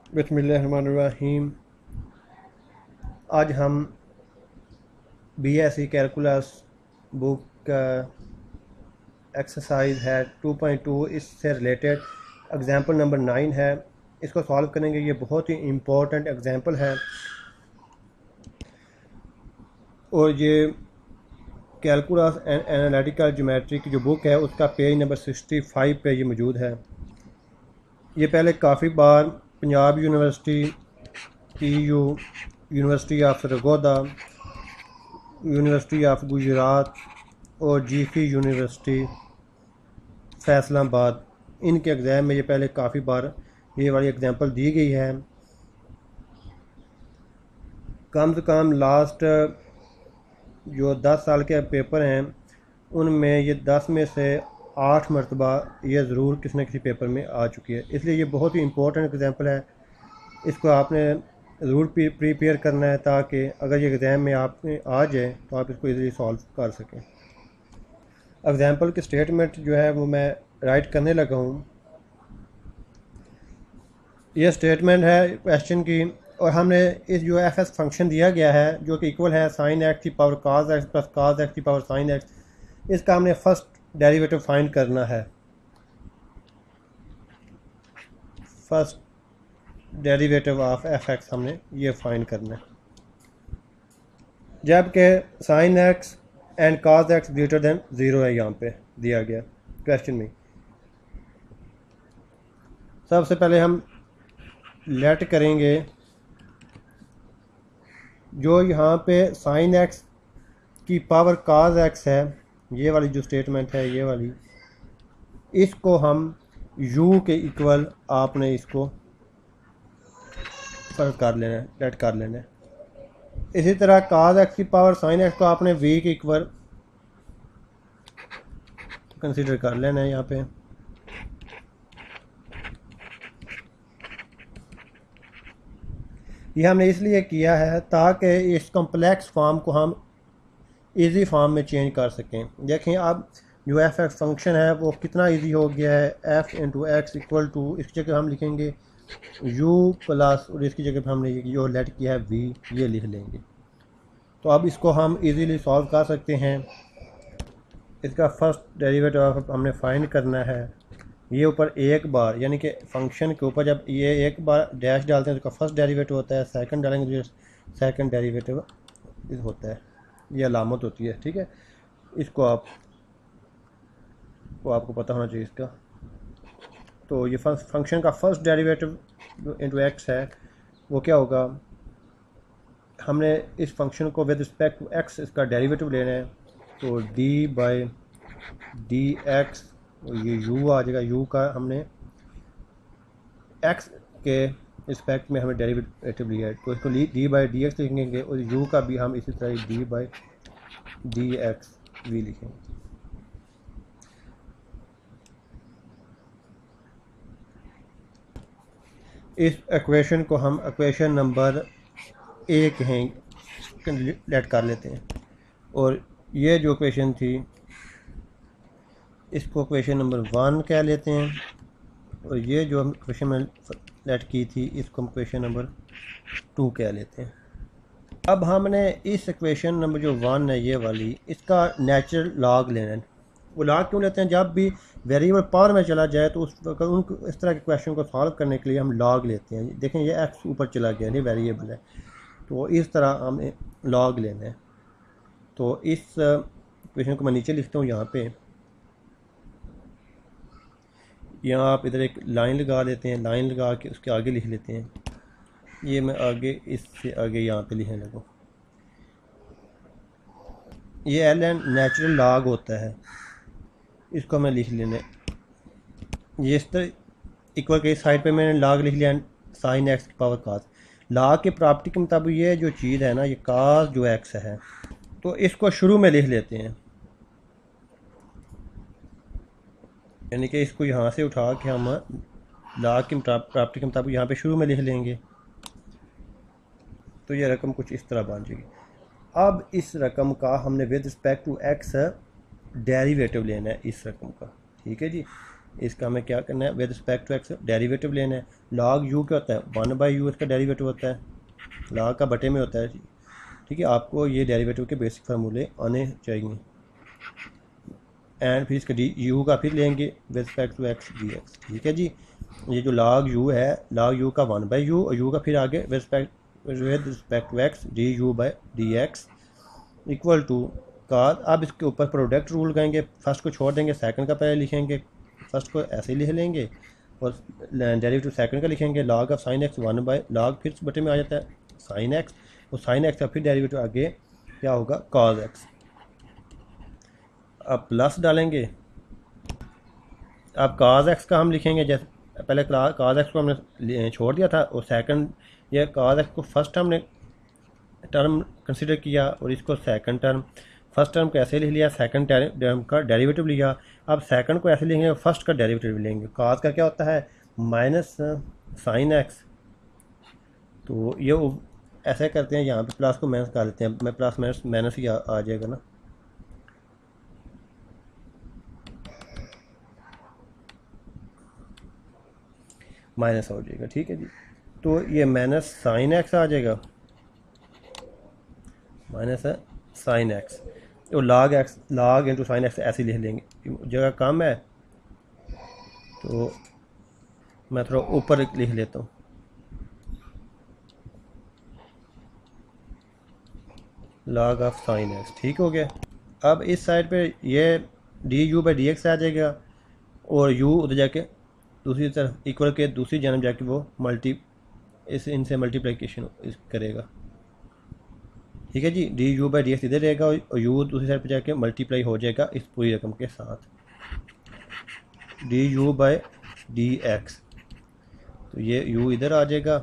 बिस्मिल्लाहिर्रहमानिर्रहीम। आज हम बीएससी कैलकुलस बुक का एक्सरसाइज है 2.2, इससे रिलेटेड एग्जांपल नंबर 9 है। इसको सॉल्व करेंगे। ये बहुत ही इम्पोर्टेंट एग्जांपल है और ये कैलकुलस एंड एनालिटिकल ज्योमेट्री की जो बुक है उसका पेज नंबर 65 पे ये मौजूद है। ये पहले काफ़ी बार Punjab university, TU, university of Sargodha, university of Gujrat और GC यूनिवर्सिटी फैसलाबाद, इनके एग्ज़ाम में ये पहले काफ़ी बार ये वाली एग्जांपल दी गई है। कम से कम लास्ट जो 10 साल के पेपर हैं उनमें ये 10 में से 8 मरतबा ये ज़रूर किसी न किसी पेपर में आ चुकी है। इसलिए ये बहुत ही इम्पोर्टेंट एग्जांपल है। इसको आपने ज़रूर प्रिपेयर करना है ताकि अगर ये एग्ज़ाम में आप आ जाए तो आप इसको इजीली सॉल्व कर सकें। एग्जांपल की स्टेटमेंट जो है वो मैं राइट करने लगा हूँ। ये स्टेटमेंट है क्वेश्चन की और हमने इस जो fs फंक्शन दिया गया है जो कि इक्वल है sin x की power cos x plus cos x की पावर sin x, इसका हमने फर्स्ट डेरिवेटिव फाइंड करना है। फर्स्ट डेरिवेटिव ऑफ fx हमने ये फाइंड करना है जबकि sin x and cos x greater than 0 है। यहाँ पे दिया गया क्वेश्चन में। सबसे पहले हम लेट करेंगे जो यहाँ पे sin x की पावर cos x है, ये वाली जो स्टेटमेंट है ये वाली, इसको हम u के इक्वल आपने इसको फर्क कर लेना है, लेट कर लेना है। इसी तरह cos x की पावर sin x को आपने v के इक्वल कंसीडर कर लेना है। यहाँ पे ये हमने इसलिए किया है ताकि इस कॉम्प्लेक्स फॉर्म को हम इजी फॉर्म में चेंज कर सकें। देखें अब जो fx फंक्शन है वो कितना इजी हो गया है। f into x equal to, इसकी जगह हम लिखेंगे u प्लस और इसकी जगह पर हमने जो लेट किया है v, ये लिख लेंगे। तो अब इसको हम इजीली सॉल्व कर सकते हैं। इसका फर्स्ट डेरिवेटिव हमने फाइंड करना है। ये ऊपर एक बार यानी कि फंक्शन के ऊपर जब ये एक बार डैश डालते हैं तो उसका फर्स्ट डेरिवेटिव होता है, सेकंड डालेंगे तो सेकंड डेरिवेटिव होता है, ये अलामत होती है। ठीक है, इसको आपको पता होना चाहिए इसका। तो ये फंक्शन का फर्स्ट डेरिवेटिव जो इंटू एक्स है वो क्या होगा, हमने इस फंक्शन को विद रिस्पेक्ट टू एक्स इसका डेरिवेटिव लेना है। तो डी बाई डी एक्स, ये u आ जाएगा। u का हमने x के रिस्पेक्ट में हमें डेरिवेटिव लिया है तो इसको डी बाई डी एक्स लिखेंगे और u का भी हम इसी तरह डी बाई डी एक्स भी लिखेंगे। इस इक्वेशन को हम इक्वेशन नंबर 1 लेट कर लेते हैं और ये जो इक्वेशन थी इसको इक्वेशन नंबर 1 कह लेते हैं और ये जो हम इक्वेशन में लेट की थी इसको हम इक्वेशन नंबर 2 कह लेते हैं। अब हमने इस इक्वेशन नंबर जो 1 है ये वाली, इसका नेचुरल लॉग लेना है। वो लॉग क्यों लेते हैं, जब भी वेरिएबल पावर में चला जाए तो उस वक्त उनको इस तरह के क्वेश्चन को सॉल्व करने के लिए हम लॉग लेते हैं। देखें ये एक्स ऊपर चला गया, ये वेरिएबल है तो इस तरह हमें लॉग लेना है। तो इस इक्वेशन को मैं नीचे लिखता हूँ यहाँ पे। यहाँ आप इधर एक लाइन लगा देते हैं, लाइन लगा के उसके आगे लिख लेते हैं। ये मैं आगे इससे आगे यहाँ पे लिखने लगूँ। ये एल एन नेचुरल लॉग होता है, इसको मैं लिख लेने। ये इस तरह इक्वल के साइड पे मैंने लॉग लिख लिया साइन एक्स की पावर कास। लॉग की प्रॉपर्टी के मुताबिक ये जो चीज़ है ना, ये कास जो एक्स है, तो इसको शुरू में लिख लेते हैं। यानी कि इसको यहाँ से उठा के हम लॉग की प्रॉपर्टी के मुताबिक यहाँ पे शुरू में लिख लेंगे तो ये रकम कुछ इस तरह बन जाएगी। अब इस रकम का हमने with respect to x derivative लेना है इस रकम का। ठीक है जी, इसका हमें क्या करना है, with respect to x derivative लेना है। लॉग यू क्या होता है, 1/u इसका डेरिवेटिव होता है, लॉग का बटे में होता है। ठीक है, आपको ये डेरिवेटिव के बेसिक फार्मूले आने चाहिए। एंड फिर इसका डी यू का फिर लेंगे with respect to x d x. ठीक है जी, ये जो लॉग यू है, लॉग यू का 1/u और यू का फिर आगे with respect to x d u by d x equal to का। अब इसके ऊपर प्रोडक्ट रूल कहेंगे, फर्स्ट को छोड़ देंगे, सेकंड का पहले लिखेंगे, फर्स्ट को ऐसे ही लिख लेंगे और डेरिवेटिव सेकंड का लिखेंगे। Log of sine x 1 log फिर बटे में आ जाता है साइन एक्स, और साइन एक्स का फिर डेरिवेटिव आगे क्या होगा, कॉज एक्स। अब प्लस डालेंगे, अब कॉज एक्स का हम लिखेंगे, जैसे पहले कॉज एक्स को हमने छोड़ दिया था और सेकंड ये कॉज एक्स को फर्स्ट हमने टर्म कंसिडर किया और इसको सेकंड टर्म, फर्स्ट टर्म को ऐसे लिख लिया, सेकंड टर्म का डेरिवेटिव लिया। अब सेकंड को ऐसे लिखेंगे, फर्स्ट का डेरिवेटिव लेंगे। कॉज का क्या होता है, माइनस साइन एक्स, तो ये ऐसे करते हैं, यहाँ पे प्लस को माइनस कर देते हैं, मैं प्लस माइनस माइनस ही आ जाएगा ना। माइनस हो जाएगा, ठीक है जी। तो ये माइनस साइन एक्स आ जाएगा, माइनस है साइन एक्स, और log x, log into sine x ऐसे लिख लेंगे। जगह कम है तो मैं थोड़ा ऊपर लिख लेता हूँ, लॉग ऑफ साइन एक्स। ठीक हो गया। अब इस साइड पे ये d u by d x आ जाएगा और यू उधर जाके दूसरी तरफ इक्वल के दूसरी जानब जाके वो इनसे मल्टीप्लिकेशन करेगा। ठीक है जी, d u by d x इधर रहेगा और यू दूसरी साइड पे जाके मल्टीप्लाई हो जाएगा इस पूरी रकम के साथ, D u by d x. तो ये यू इधर आ जाएगा,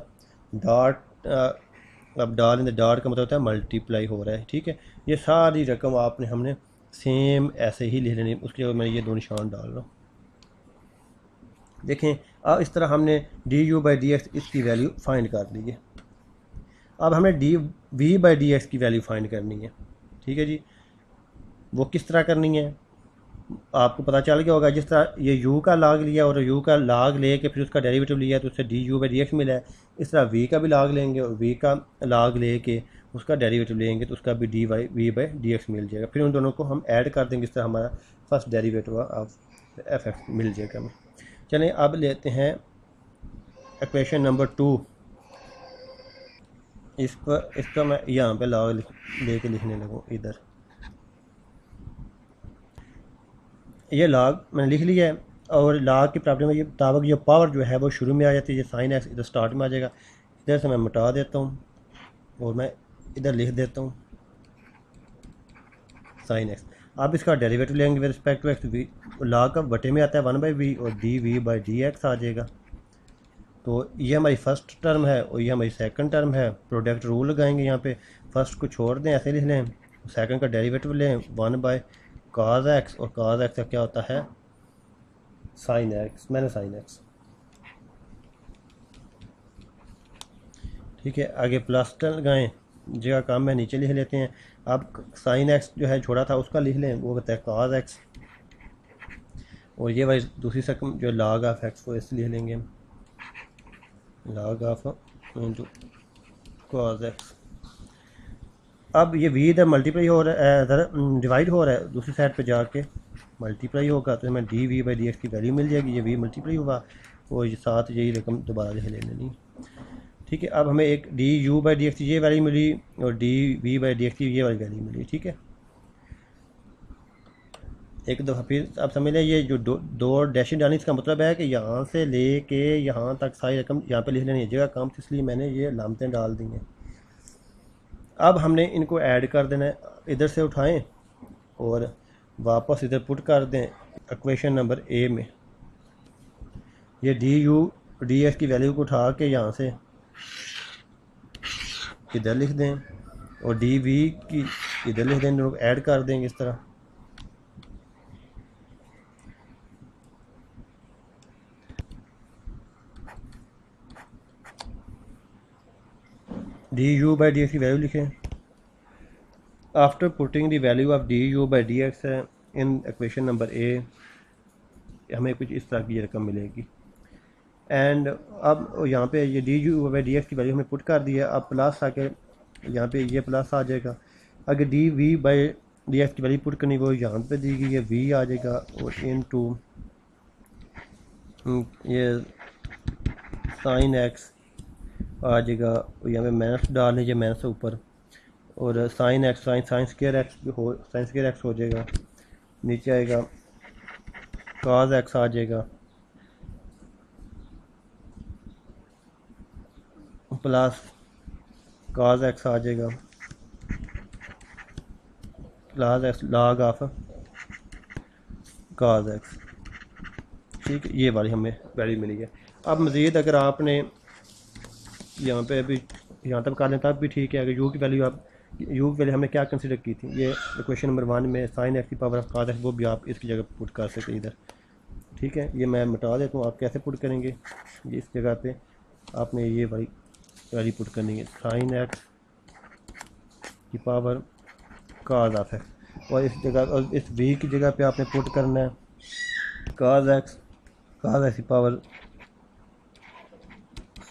डॉट अब डॉट इन द डॉट का मतलब होता है मल्टीप्लाई हो रहा है। ठीक है, ये सारी रकम हमने सेम ऐसे ही लिख लेनी, उसके लिए मैं ये दो निशान डाल रहा हूँ। देखें, अब इस तरह हमने d u by d x इसकी वैल्यू फाइंड कर ली है। अब हमें d v by d x की वैल्यू फाइंड करनी है। ठीक है जी, वो किस तरह करनी है आपको पता चल गया होगा। जिस तरह ये u का log लिया और u का log ले के फिर उसका डेरिवेटिव लिया तो उससे D u by d x मिला है, इस तरह v का भी log लेंगे और v का log ले के उसका डेरिवेटिव लेंगे तो उसका भी d y v by d x मिल जाएगा। फिर उन दोनों को हम ऐड कर देंगे, इस तरह हमारा first derivative of f x मिल जाएगा हमें। चलें अब लेते हैं इक्वेशन नंबर 2। इसका मैं यहाँ पे log लेके लिखने लगूँ इधर। ये log मैंने लिख लिया है और log की प्रॉब्लम में ये मुताबिक ये पावर जो है वो शुरू में आ जाती है, ये साइन एक्स इधर स्टार्ट में आ जाएगा। इधर से मैं मिटा देता हूँ और मैं इधर लिख देता हूँ साइन एक्स। अब इसका डेरिवेटिव लेंगे with respect to x, v log का बटे में आता है 1/v और d v by d x आ जाएगा। तो ये हमारी फर्स्ट टर्म है और ये हमारी सेकंड टर्म है। प्रोडक्ट रूल लगाएंगे यहाँ पे, फर्स्ट को छोड़ दें ऐसे लिख लें, सेकंड का डेरिवेटिव लें 1 cos x और cos x का क्या होता है sin x, मैंने sin x। ठीक है, आगे प्लस लगाएं, जगह काम है नीचे लिख लेते हैं। अब sin x जो है छोड़ा था उसका लिख लें, वो होता है cos x, और ये भाई दूसरी रकम जो log ऑफ x वो इसलिए लिख लेंगे log ऑफ cos x। अब ये v इधर मल्टीप्लाई हो रहा है, इधर डिवाइड हो रहा है, दूसरी साइड पे जाके मल्टीप्लाई होगा तो हमें d v by d x की वैल्यू मिल जाएगी। ये v मल्टीप्लाई हुआ और ये साथ यही रकम दोबारा लिख लेनी। ठीक है, अब हमें एक d u by d x की ये वैल्यू मिली और d v by d x की ये वाली वैल्यू मिली। ठीक है, एक दफ़ा फिर आप समझ लें, ये जो दो डैशें डाली इसका मतलब है कि यहाँ से ले के यहाँ तक सारी रकम यहाँ पे लिख लेनी है। जगह कम थी इसलिए मैंने ये लामतें डाल दी हैं। अब हमने इनको ऐड कर देना है, इधर से उठाएं और वापस इधर पुट कर दें इक्वेशन नंबर ए में। ये डी यू डी एक्स की वैल्यू को उठा के यहाँ से इधर लिख दें और डी वी की इधर लिख दें, लोग ऐड कर देंगे इस तरह। D u by d x की वैल्यू लिखें। After putting the value of D u by d x in equation number A, हमें कुछ इस तरह की ये रकम मिलेगी। एंड अब यहाँ पे ये d u by d x की वैल्यू हमने पुट कर दी है। अब प्लस आके यहाँ पे ये प्लस आ जाएगा। अगर d v by d x की वैल्यू पुट करनी वो यहाँ पे दी गई है, वी आ जाएगा, और इन टू ये साइन एक्स आ जाएगा, यहाँ पे माइनस डाल लीजिए, माइनस ऊपर, और sine x sine square x हो, साइन स्क्वायर एक्स हो जाएगा, नीचे आएगा कॉस एक्स आ जाएगा, प्लस कॉस एक्स आ जाएगा, plus x log of cos x. ठीक है, ये वाली हमें वैल्यू मिली है। अब मज़ीद अगर आपने यहाँ पे अभी यहाँ तक कर लें तब भी ठीक है। अगर यू की वैल्यू हमने क्या कंसिडर की थी, ये क्वेश्चन नंबर 1 में साइन एक्स की पावर ऑफ कॉस एक्स, वो भी आप इसकी जगह पुट कर सकते हैं इधर। ठीक है, ये मैं मिटा देता हूँ। आप कैसे पुट करेंगे, ये इस जगह पे आपने ये वाली वैल्यू पुट करनी है, साइन एक्स की पावर कॉस ऑफ एक्स, और इस जगह, और इस वी की जगह पे आपने पुट करना है कॉस एक्स की पावर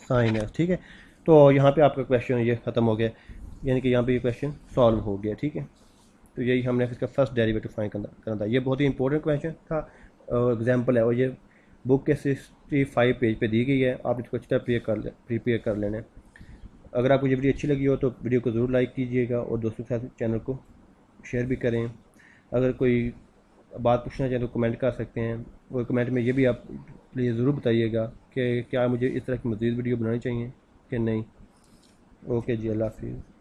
साइन एक्स। ठीक है, तो यहाँ पे आपका क्वेश्चन ये ख़त्म हो गया, यानी कि यहाँ पे ये क्वेश्चन सॉल्व हो गया। ठीक है, तो यही हमने इसका फर्स्ट डेरिवेटिव फाइंड करना था। ये बहुत ही इंपॉर्टेंट क्वेश्चन था, एग्जाम्पल है, और ये बुक के 65 पेज पे दी गई है। आप इसको अच्छी तरह प्रिपेयर कर लेना। अगर आपको ये वीडियो अच्छी लगी हो तो वीडियो को ज़रूर लाइक कीजिएगा, और दोस्तों के साथ चैनल को शेयर भी करें। अगर कोई बात पूछना चाहें तो कमेंट कर सकते हैं, और कमेंट में ये भी आप प्लीज़ ज़रूर बताइएगा कि क्या मुझे इस तरह की मज़ीद वीडियो बनानी चाहिए कि नहीं। ओके जी, अल्लाह हाफिज़।